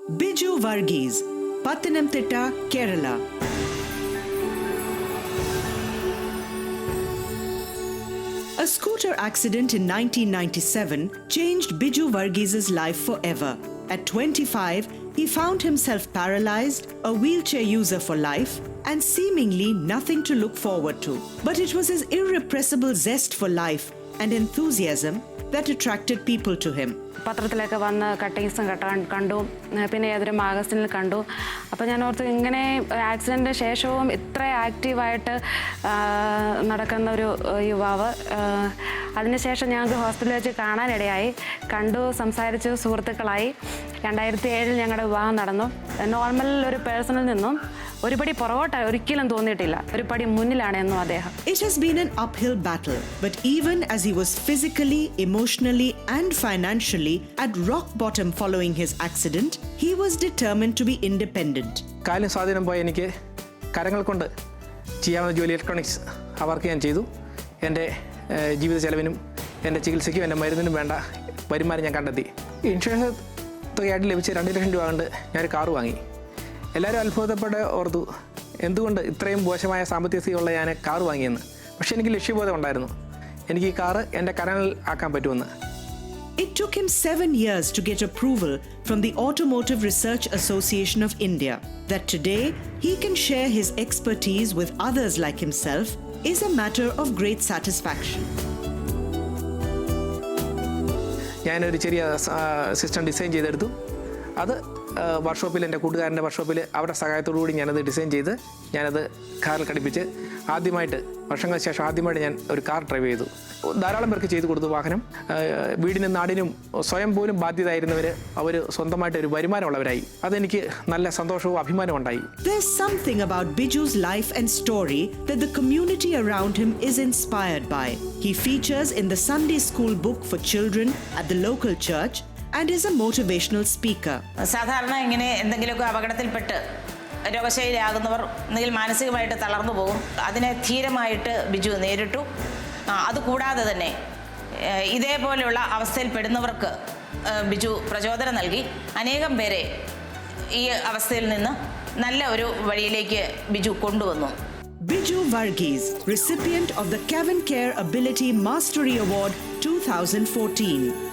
Biju Varghese, Pathanamthitta, Kerala. A scooter accident in 1997 changed Biju Varghese's life forever. At 25, he found himself paralyzed, a wheelchair user for life, and seemingly nothing to look forward to. But it was his irrepressible zest for life and enthusiasm that attracted people to him. പത്രത്തിലൊക്കെ വന്ന് കട്ടിങ്സും കണ്ടു, പിന്നെ ഏതൊരു മാഗസിനിൽ കണ്ടു. അപ്പോൾ ഞാൻ ഓർത്തു ഇങ്ങനെ ആക്സിഡൻറ്റിന് ശേഷവും ഇത്ര ആക്റ്റീവായിട്ട് നടക്കുന്ന ഒരു യുവാവ്. അതിനുശേഷം ഞങ്ങൾക്ക് ഹോസ്പിറ്റലിൽ വെച്ച് കാണാനിടയായി, കണ്ടു, സംസാരിച്ചു, സുഹൃത്തുക്കളായി. 2007 ഞങ്ങളുടെ വിവാഹം നടന്നു. നോർമൽ ഒരു പേഴ്സണിൽ നിന്നും ഒരുപടി പുറകോട്ട് ഒരിക്കലും തോന്നിയിട്ടില്ല, ഒരു പടി മുന്നിലാണ് എന്നും അദ്ദേഹം. It has been an uphill battle, but even as he was physically, emotionally and financially at rock bottom following his accident, he was determined to be independent. കാലിന് സ്വാധീനം പോയ എനിക്ക് കരങ്ങൾ കൊണ്ട് ചെയ്യാവുന്ന ജോലി ഇലക്ട്രോണിക്സ് അവർക്ക് ഞാൻ ചെയ്തു. എൻ്റെ ജീവിത ചെലവിനും എൻ്റെ ചികിത്സയ്ക്കും എൻ്റെ മരുന്നിനും വേണ്ട വരുമാനം ഞാൻ കണ്ടെത്തി. ഇൻഷുറൻസ് തുകയായിട്ട് ലഭിച്ച 2 ലക്ഷം രൂപ കൊണ്ട് ഞാനൊരു കാറ് വാങ്ങി. എല്ലാവരും അത്ഭുതപ്പെട്ട് ഓർത്തു എന്തുകൊണ്ട് ഇത്രയും മോശമായ സാമ്പത്തിക സ്ഥിതിയുള്ള ഞാൻ കാറ് വാങ്ങിയെന്ന്. പക്ഷേ എനിക്ക് ലക്ഷ്യബോധം ഉണ്ടായിരുന്നു, എനിക്ക് ഈ കാറ് എൻ്റെ കരങ്ങളിൽ ആക്കാൻ പറ്റുമെന്ന്. It took him 7 years to get approval from the Automotive Research Association of India. That today he can share his expertise with others like himself is a matter of great satisfaction. ഞാനൊരു ചെറിയ system design ചെയ്തെടുത്തു. അത് വർക്ക്ഷോപ്പിൽ, എൻ്റെ കൂട്ടുകാരൻ്റെ വർക്ക്ഷോപ്പിൽ അവരുടെ സഹായത്തോടു കൂടി ഞാനത് ഡിസൈൻ ചെയ്ത് ഞാനത് കാറിൽ ഘടിപ്പിച്ച് ആദ്യമായിട്ട്, വർഷങ്ങൾക്ക് ശേഷം ആദ്യമായിട്ട് ഞാൻ ഒരു കാർ ഡ്രൈവ് ചെയ്തു. ധാരാളം പേർക്ക് ചെയ്തു കൊടുത്തു വാഹനം. വീടിനും നാടിനും സ്വയം പോലും ബാധ്യതയായിരുന്നവർ അവർ സ്വന്തമായിട്ട് ഒരു വരുമാനമുള്ളവരായി. അതെനിക്ക് നല്ല സന്തോഷവും അഭിമാനവും ഉണ്ടായി. There's something about Biju's life and story that the community around him is inspired by. He features in the Sunday school book for children at the local church and is a motivational speaker. സാധാരണ ഇങ്ങനെ എന്തെങ്കിലുമൊക്കെ അപകടത്തിൽപ്പെട്ട് രോഗശൈലിയാകുന്നവർ ഒന്നുകിൽ മാനസികമായിട്ട് തളർന്നു പോകും. അതിനെ ധീരമായിട്ട് ബിജു നേരിട്ടു. അതുകൂടാതെ തന്നെ ഇതേപോലെയുള്ള അവസ്ഥയിൽപ്പെടുന്നവർക്ക് ബിജു പ്രചോദനം നൽകി അനേകം പേരെ ഈ അവസ്ഥയിൽ നിന്ന് നല്ല ഒരു വഴിയിലേക്ക് ബിജു കൊണ്ടുവന്നു. Biju Varghese, recipient of the Kevin Care Ability Mastery Award 2014.